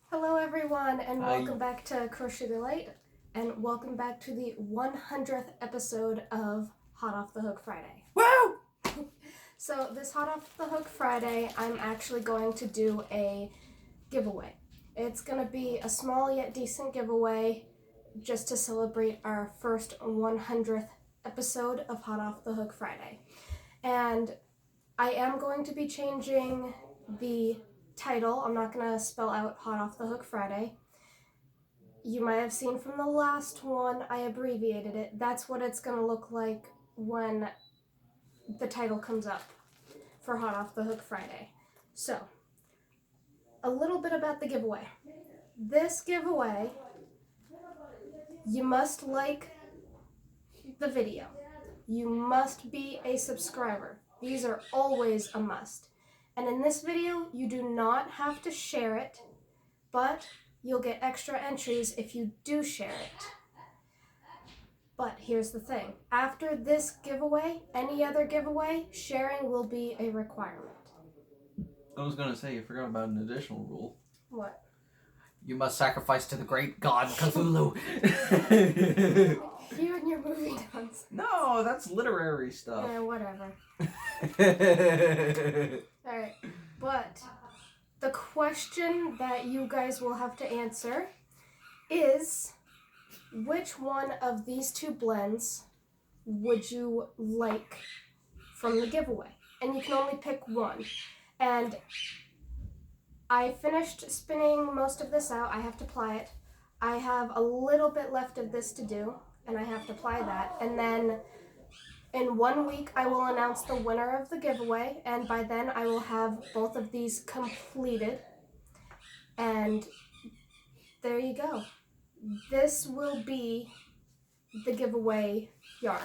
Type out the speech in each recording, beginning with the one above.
Hello everyone, and Hi. welcome back to Crochet Delight, and welcome back to the 100th episode of Hot Off the Hook Friday. Woo! So this Hot Off the Hook Friday, I'm actually going to do a giveaway. It's going to be a small yet decent giveaway just to celebrate our first 100th episode of Hot Off the Hook Friday. And I am going to be changing the title. I'm not going to spell out Hot Off the Hook Friday. You might have seen from the last one, I abbreviated it. That's what it's going to look like when the title comes up for Hot Off the Hook Friday. So, a little bit about the giveaway. This giveaway, you must like the video. You must be a subscriber. These are always a must. And in this video, you do not have to share it, but you'll get extra entries if you do share it. But here's the thing. After this giveaway, any other giveaway, sharing will be a requirement. I was gonna say, you forgot about an additional rule. What? You must sacrifice to the great god Cthulhu. You and your movie does. No, that's literary stuff. Yeah, whatever. Alright, but the question that you guys will have to answer is, which one of these two blends would you like from the giveaway? And you can only pick one. And I finished spinning most of this out. I have to ply it. I have a little bit left of this to do, and I have to ply that. And then in 1 week, I will announce the winner of the giveaway, and by then I will have both of these completed. And there you go. This will be the giveaway yarn,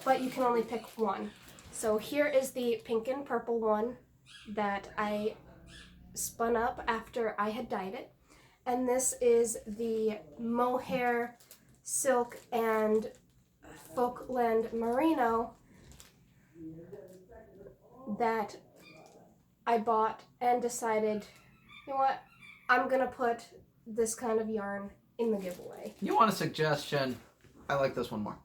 but you can only pick one. So here is the pink and purple one that I spun up after I had dyed it. And this is the mohair, silk, and Folkland merino that I bought and decided, you know what, I'm gonna put this kind of yarn in the giveaway. You want a suggestion? I like this one more.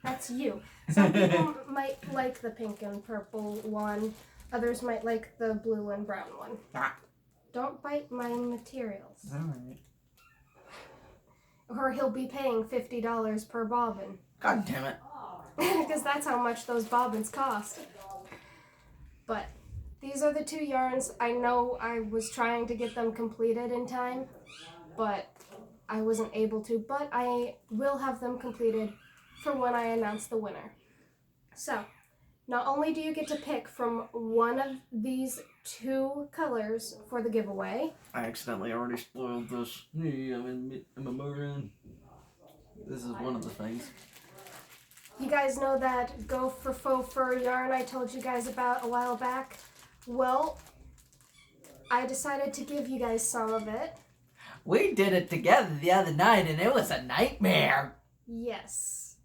That's you. Some people might like the pink and purple one. Others might like the blue and brown one. Ah. Don't bite my materials. Alright. Or he'll be paying $50 per bobbin. God damn it. Because that's how much those bobbins cost. But these are the two yarns. I know I was trying to get them completed in time, but I wasn't able to. But I will have them completed for when I announce the winner. So, not only do you get to pick from one of these two colors for the giveaway. I accidentally already spoiled this. I'm a moron. This is one of the things. You guys know that Go for Faux Fur yarn I told you guys about a while back? Well, I decided to give you guys some of it. We did it together the other night and it was a nightmare. Yes.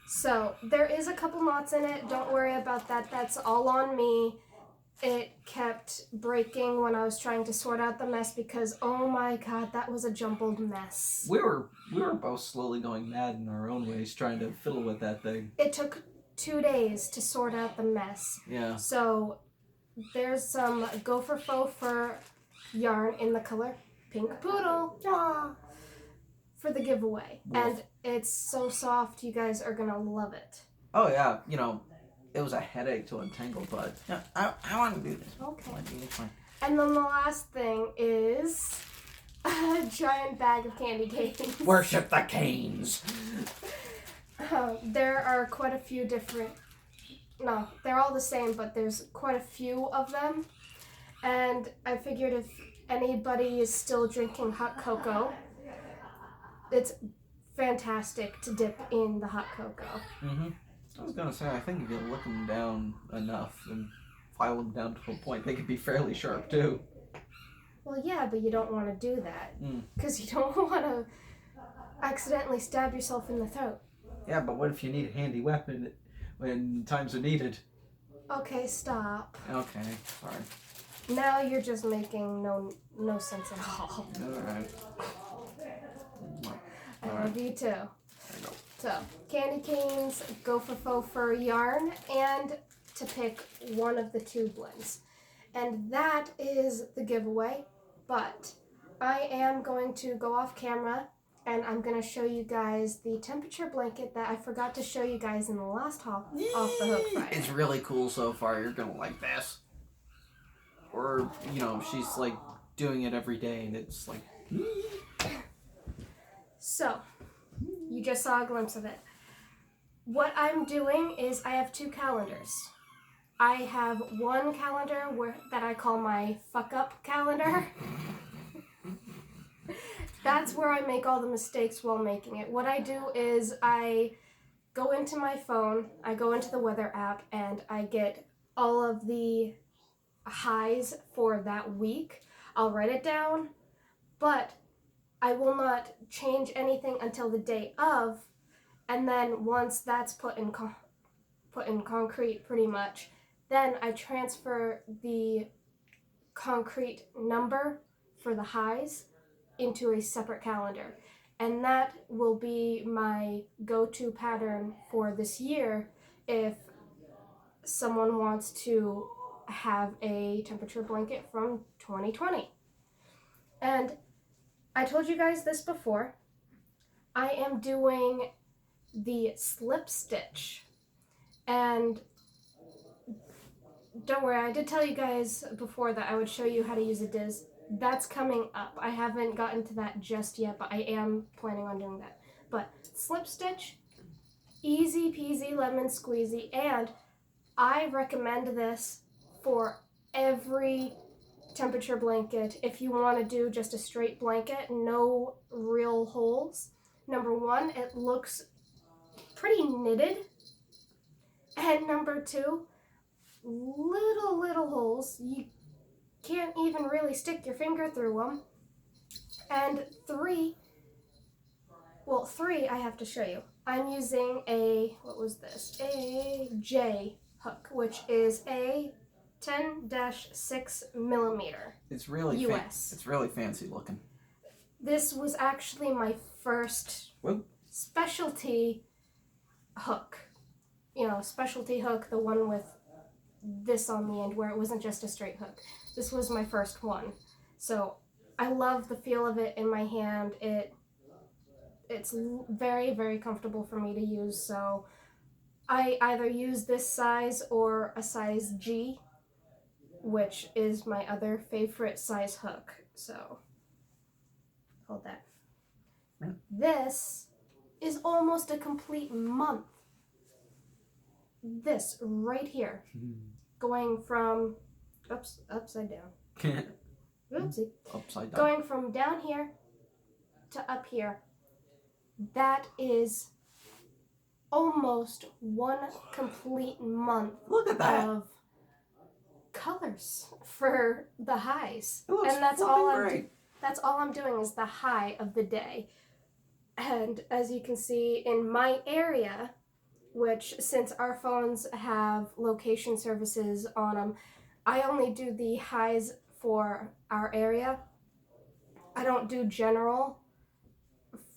So, there is a couple knots in it. Don't worry about that. That's all on me. It kept breaking when I was trying to sort out the mess because, oh my god, that was a jumbled mess. We were both slowly going mad in our own ways trying to fiddle with that thing. It took 2 days to sort out the mess. Yeah. So, there's some Go for Faux Fur yarn in the color Pink Poodle. Ah, for the giveaway. Wolf. And it's so soft, you guys are gonna love it. Oh yeah, you know, it was a headache to untangle, but yeah, I want to do this. Okay. I want to do this one. And then the last thing is a giant bag of candy canes. Worship the canes. There are quite a few different, no, they're all the same, but there's quite a few of them. And I figured if anybody is still drinking hot cocoa, it's fantastic to dip in the hot cocoa. Mm-hmm. I was gonna say, I think if you look them down enough and file them down to a point, they could be fairly sharp too. Well, yeah, but you don't want to do that because you don't want to accidentally stab yourself in the throat. Yeah, but what if you need a handy weapon when times are needed? Okay, stop. Okay, sorry. Now you're just making no sense at all. Alright. I love you too. There you go. So, candy canes, go for faux fur yarn, and to pick one of the two blends. And that is the giveaway, but I am going to go off camera and I'm going to show you guys the temperature blanket that I forgot to show you guys in the last Off the Hook Friday. It's really cool so far. You're going to like this. Or, you know, she's like doing it every day and it's like... So, you just saw a glimpse of it. What I'm doing is I have two calendars. I have one calendar that I call my fuck up calendar. That's where I make all the mistakes while making it. What I do is I go into my phone, I go into the weather app, and I get all of the highs for that week. I'll write it down, but I will not change anything until the day of, and then once that's put in concrete pretty much, then I transfer the concrete number for the highs into a separate calendar. And that will be my go-to pattern for this year if someone wants to have a temperature blanket from 2020. And I told you guys this before. I am doing the slip stitch. And don't worry, I did tell you guys before that I would show you how to use a diz. That's coming up. I haven't gotten to that just yet, but I am planning on doing that. But slip stitch, easy peasy lemon squeezy, and I recommend this for every temperature blanket if you want to do just a straight blanket, no real holes. Number one, it looks pretty knitted. And number two, little holes. You can't even really stick your finger through them. And three, I have to show you. I'm using a J hook, which is a 10-6 millimeter. It's really US. It's really fancy looking. This was actually my first specialty hook. You know, specialty hook, the one with this on the end where it wasn't just a straight hook. This was my first one. So I love the feel of it in my hand. It's very, very comfortable for me to use. So I either use this size or a size G, which is my other favorite size hook. So hold that. This is almost a complete month. This right here, going from, upside down. Oopsie. Upside down. Going from down here to up here. That is almost one complete month. Look at that. Of colors for the highs. It looks and that's all great. That's all I'm doing is the high of the day. And as you can see in my area, which since our phones have location services on them, I only do the highs for our area. I don't do general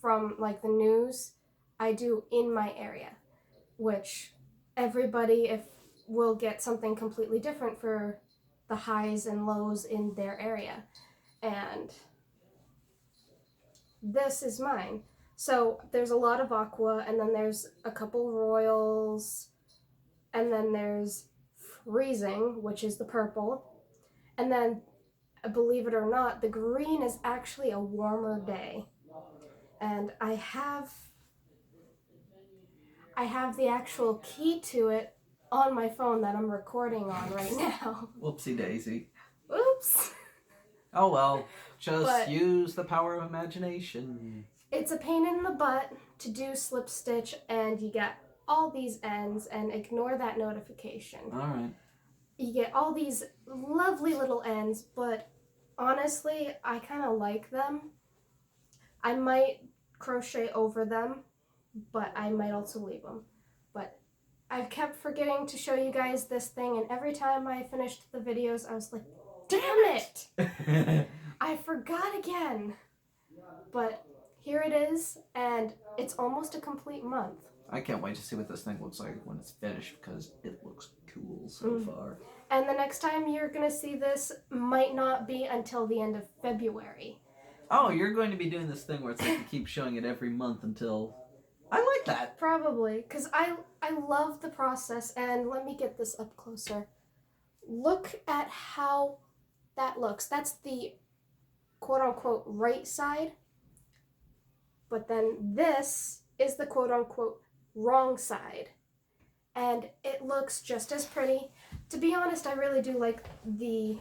from like the news. I do in my area, which everybody will get something completely different for the highs and lows in their area. And this is mine. So there's a lot of aqua, and then there's a couple royals, and then there's freezing, which is the purple, and then, believe it or not, the green is actually a warmer day. And I have the actual key to it on my phone that I'm recording on right now. Whoopsie daisy. Oops. Oh well, just use the power of imagination. It's a pain in the butt to do slip stitch, and you get all these ends, and ignore that notification. Alright. You get all these lovely little ends, but honestly, I kind of like them. I might crochet over them, but I might also leave them. But I've kept forgetting to show you guys this thing, and every time I finished the videos, I was like, Damn it! I forgot again. But here it is, and it's almost a complete month. I can't wait to see what this thing looks like when it's finished because it looks cool so far. And the next time you're going to see this might not be until the end of February. Oh, you're going to be doing this thing where it's like you keep showing it every month until... I like that. Probably, because I love the process, and let me get this up closer. Look at how that looks. That's the quote-unquote right side, but then this is the quote-unquote wrong side. And it looks just as pretty. To be honest, I really do like the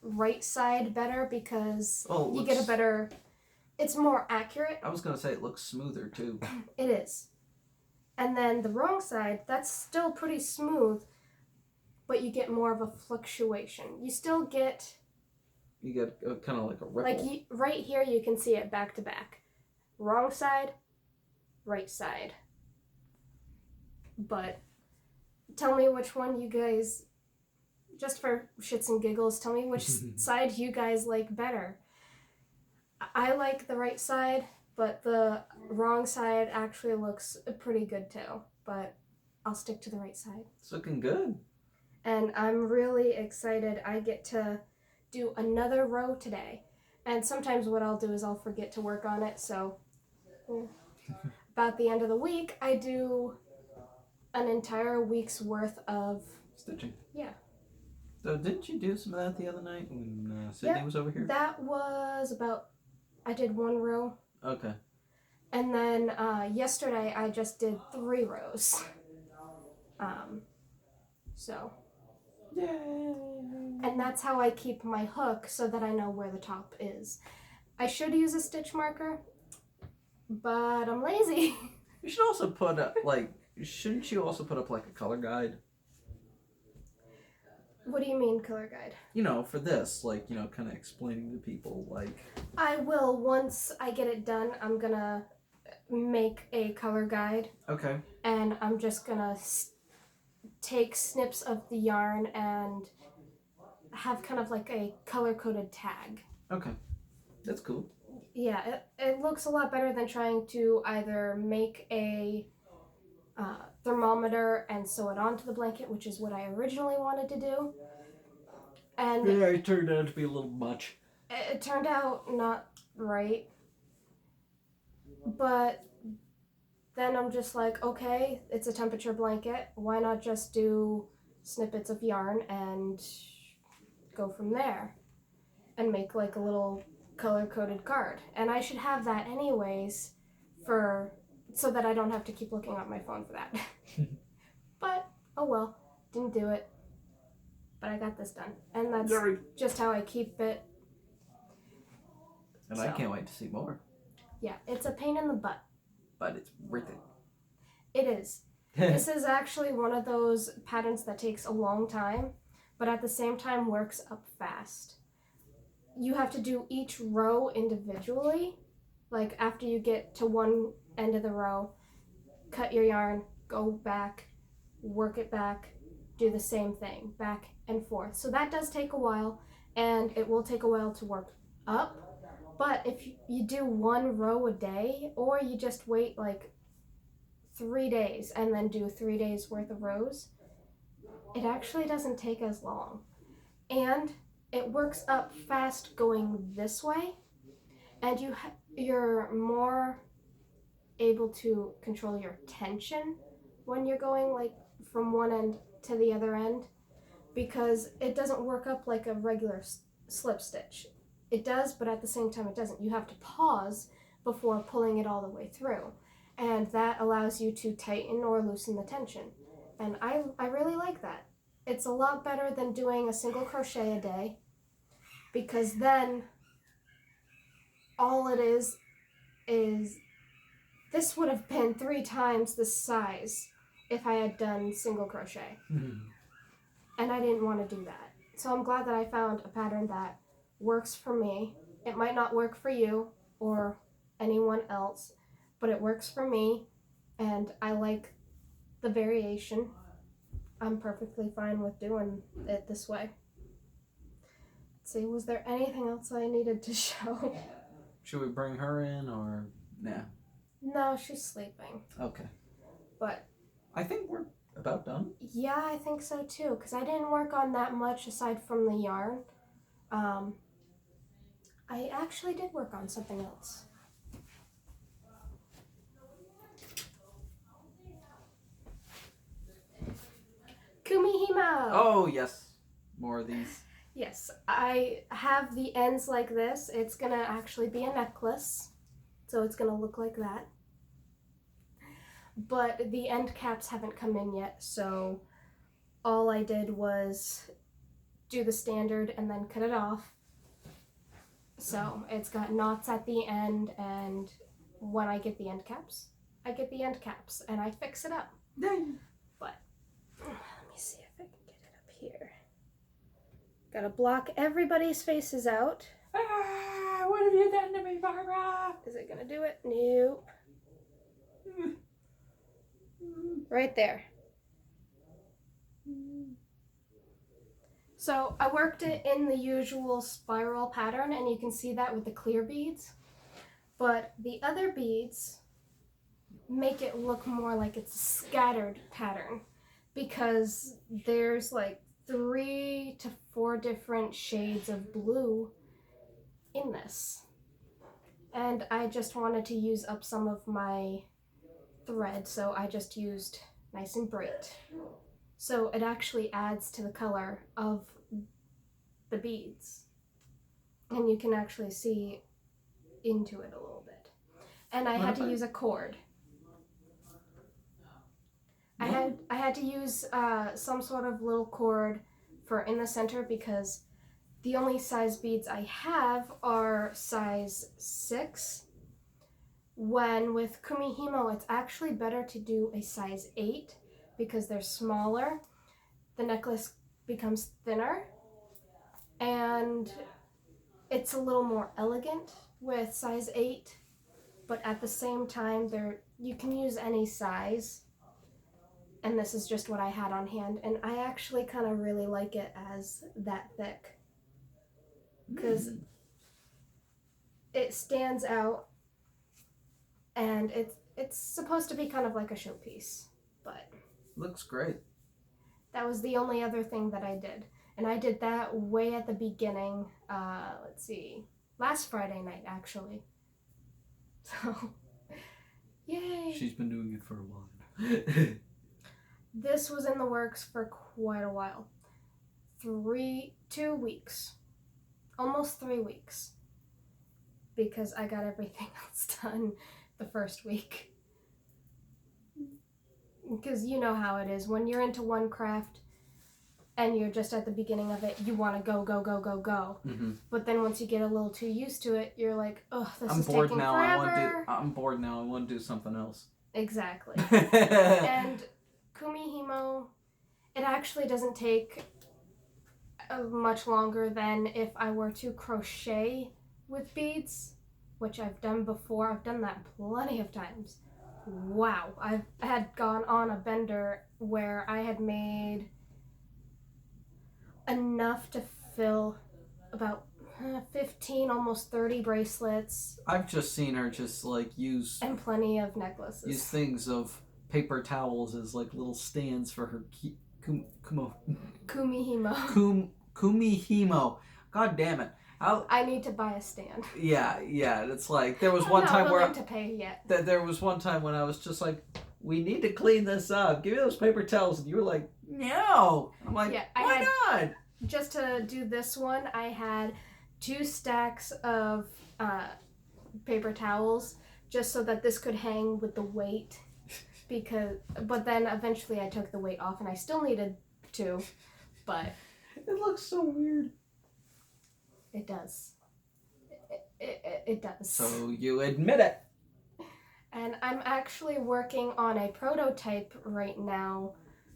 right side better because you get a better... It's more accurate. I was going to say it looks smoother too. It is. And then the wrong side, that's still pretty smooth, but you get more of a fluctuation. You still get... You get kind of like a ripple. Like right here, you can see it back to back. Wrong side, right side. But tell me which one you guys, just for shits and giggles, tell me which side you guys like better. I like the right side, but the wrong side actually looks pretty good too. But I'll stick to the right side. It's looking good. And I'm really excited. I get to do another row today. And sometimes what I'll do is I'll forget to work on it. So about the end of the week, I do an entire week's worth of stitching. Yeah. So didn't you do some of that the other night when Sydney was over here? That was about... I did 1 row. Okay. And then yesterday I just did 3 rows. So. Yay! And that's how I keep my hook so that I know where the top is. I should use a stitch marker, but I'm lazy. You should also put up, shouldn't you also put up like a color guide? What do you mean color guide? You know, for this, kind of explaining to people, I will, once I get it done, I'm gonna make a color guide. Okay. And I'm just gonna take snips of the yarn and have kind of like a color-coded tag. Okay. That's cool. Yeah, it looks a lot better than trying to either make a thermometer and sew it onto the blanket, which is what I originally wanted to do. And yeah, it turned out to be a little much. It turned out not right. But then I'm just like, okay, it's a temperature blanket. Why not just do snippets of yarn and go from there? And make like a little color-coded card. And I should have that anyways so that I don't have to keep looking at my phone for that. But, oh well, didn't do it. But I got this done. And that's just how I keep it. And so. I can't wait to see more. Yeah, it's a pain in the butt. But it's worth it. It is. This is actually one of those patterns that takes a long time, but at the same time works up fast. You have to do each row individually. Like after you get to one end of the row, cut your yarn, go back, work it back, do the same thing, back and forth. So that does take a while, and it will take a while to work up. But if you do 1 row a day, or you just wait like 3 days and then do 3 days worth of rows, it actually doesn't take as long. And it works up fast going this way, and you're more able to control your tension when you're going like from one end to the other end, because it doesn't work up like a regular slip stitch. It does, but at the same time it doesn't. You have to pause before pulling it all the way through, and that allows you to tighten or loosen the tension. And I really like that. It's a lot better than doing a single crochet a day, because then all it is this would have been 3 times the size if I had done single crochet. And I didn't want to do that. So I'm glad that I found a pattern that works for me. It might not work for you or anyone else, but it works for me, and I like the variation. I'm perfectly fine with doing it this way. Let's see, was there anything else I needed to show? Should we bring her in or nah? No, she's sleeping. Okay. But I think we're about done. yeah, I think so too, because I didn't work on that much aside from the yarn. I actually did work on something else. Kumihimo! Oh, yes. More of these. Yes, I have the ends like this. It's gonna actually be a necklace, so it's gonna look like that. But the end caps haven't come in yet, so all I did was do the standard and then cut it off. So it's got knots at the end, and when I get the end caps, I get the end caps and I fix it up. Yay. But let me see if I can get it up here. Gotta block everybody's faces out. Ah, what have you done to me, Barbara? Is it gonna do it? Nope. Right there. So I worked it in the usual spiral pattern, and you can see that with the clear beads. But the other beads make it look more like it's a scattered pattern, because there's like 3 to 4 different shades of blue in this. And I just wanted to use up some of my thread, so I just used nice and bright. So it actually adds to the color of the beads. And you can actually see into it a little bit. And I had to use a cord. I had to use some sort of little cord for in the center, because the only size beads I have are size 6. When with Kumihimo, it's actually better to do a size 8 because they're smaller. The necklace becomes thinner and it's a little more elegant with size 8, but at the same time you can use any size, and this is just what I had on hand, and I actually kind of really like it as that thick because it stands out, and it's supposed to be kind of like a showpiece, but looks great. that was the only other thing that I did. And I did that way at the beginning, let's see, last Friday night, actually. So, yay! She's been doing it for a while. This was in the works for quite a while. 2 weeks. Almost 3 weeks. Because I got everything else done the first week. Because you know how it is. When you're into one craft and you're just at the beginning of it, you want to go, go, go, go, go. Mm-hmm. But then once you get a little too used to it, you're like, oh, this is taking forever. I'm bored now. I want to do something else. Exactly. And Kumihimo, it actually doesn't take much longer than if I were to crochet with beads, which I've done before. I've done that plenty of times. Wow. I had gone on a bender where I had made enough to fill about 15, almost 30 bracelets. I've just seen her just like use... And plenty of necklaces. Use things of paper towels as like little stands for her Kumihimo. Kumihimo. God damn it. I need to buy a stand. Yeah. It's like there was one time where to pay yet. There was one time when I was just like, we need to clean this up. Give me those paper towels, and you were like, no. I'm like, yeah, why not? Just to do this one, I had 2 stacks of paper towels just so that this could hang with the weight. But then eventually I took the weight off, and I still needed 2, but it looks so weird. It does. It does. So you admit it. And I'm actually working on a prototype right now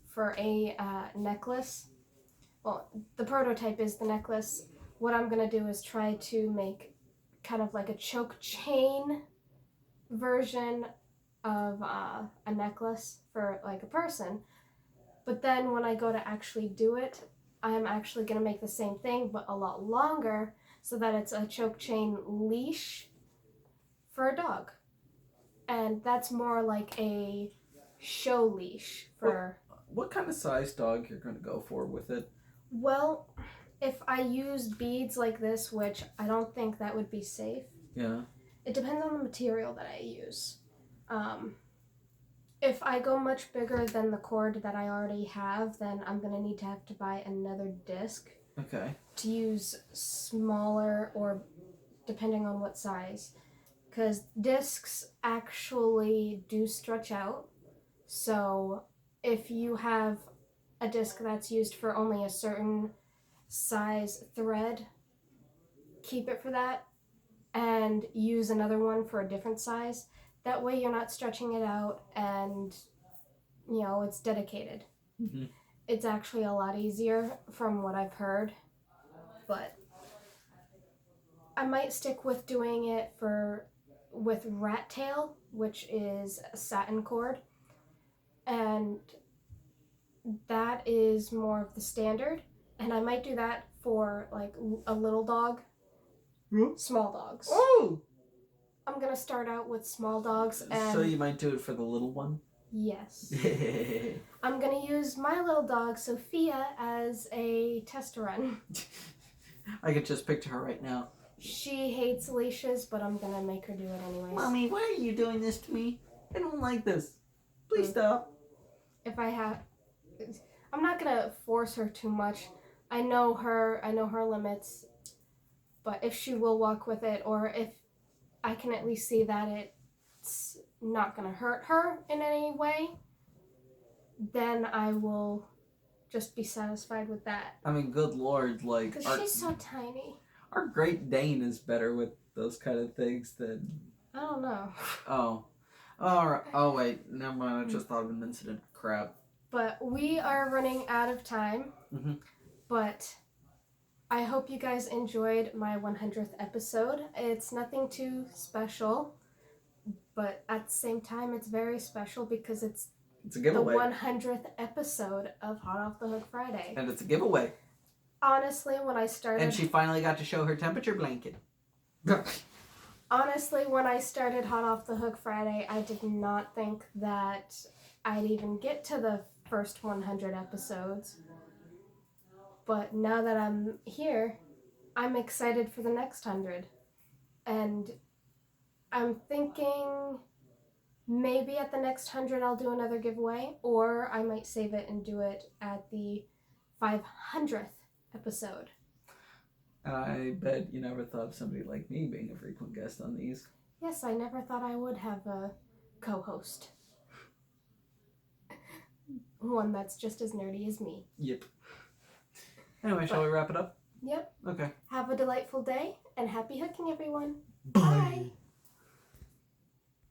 for a necklace. Well, the prototype is the necklace. What I'm going to do is try to make kind of like a choke chain version of a necklace for like a person. But then when I go to actually do it, I'm actually going to make the same thing but a lot longer so that it's a choke chain leash for a dog. And that's more like a show leash for... What kind of size dog you're going to go for with it? Well, if I use beads like this, which I don't think that would be safe. Yeah. It depends on the material that I use. If I go much bigger than the cord that I already have, then I'm going to have to buy another disc. Okay. To use smaller or depending on what size. Because discs actually do stretch out. So if you have a disc that's used for only a certain size thread, keep it for that and use another one for a different size. That way you're not stretching it out and, you know, it's dedicated. Mm-hmm. It's actually a lot easier from what I've heard, but I might stick with doing it with rat tail, which is a satin cord, and that is more of the standard, and I might do that for like a little dog. Small dogs. Oh! I'm gonna start out with small dogs, and so you might do it for the little one? Yes. I'm gonna use my little dog Sophia as a test run. I could just picture her right now. She hates leashes, but I'm gonna make her do it anyways. Mommy, why are you doing this to me? I don't like this. Please stop. I'm not gonna force her too much. I know her limits, but if she will walk with it, or if I can at least see that it's not gonna hurt her in any way, then I will just be satisfied with that. I mean, good Lord, like... Because she's so tiny. Our Great Dane is better with those kind of things than... I don't know. Oh. Alright. Oh, wait. Never mind. I just thought of an incident. Crap. But we are running out of time. Mm-hmm. But I hope you guys enjoyed my 100th episode. It's nothing too special, but at the same time, it's very special because it's a giveaway. The 100th episode of Hot Off the Hook Friday. And it's a giveaway. Honestly, when I started... And she finally got to show her temperature blanket. Honestly, when I started Hot Off the Hook Friday, I did not think that I'd even get to the first 100 episodes. But now that I'm here, I'm excited for the next 100. And I'm thinking maybe at the next 100 I'll do another giveaway, or I might save it and do it at the 500th episode. I bet you never thought of somebody like me being a frequent guest on these. Yes, I never thought I would have a co-host. One that's just as nerdy as me. Yep. Anyway, shall we wrap it up? Yep. Okay. Have a delightful day, and happy hooking, everyone. Bye.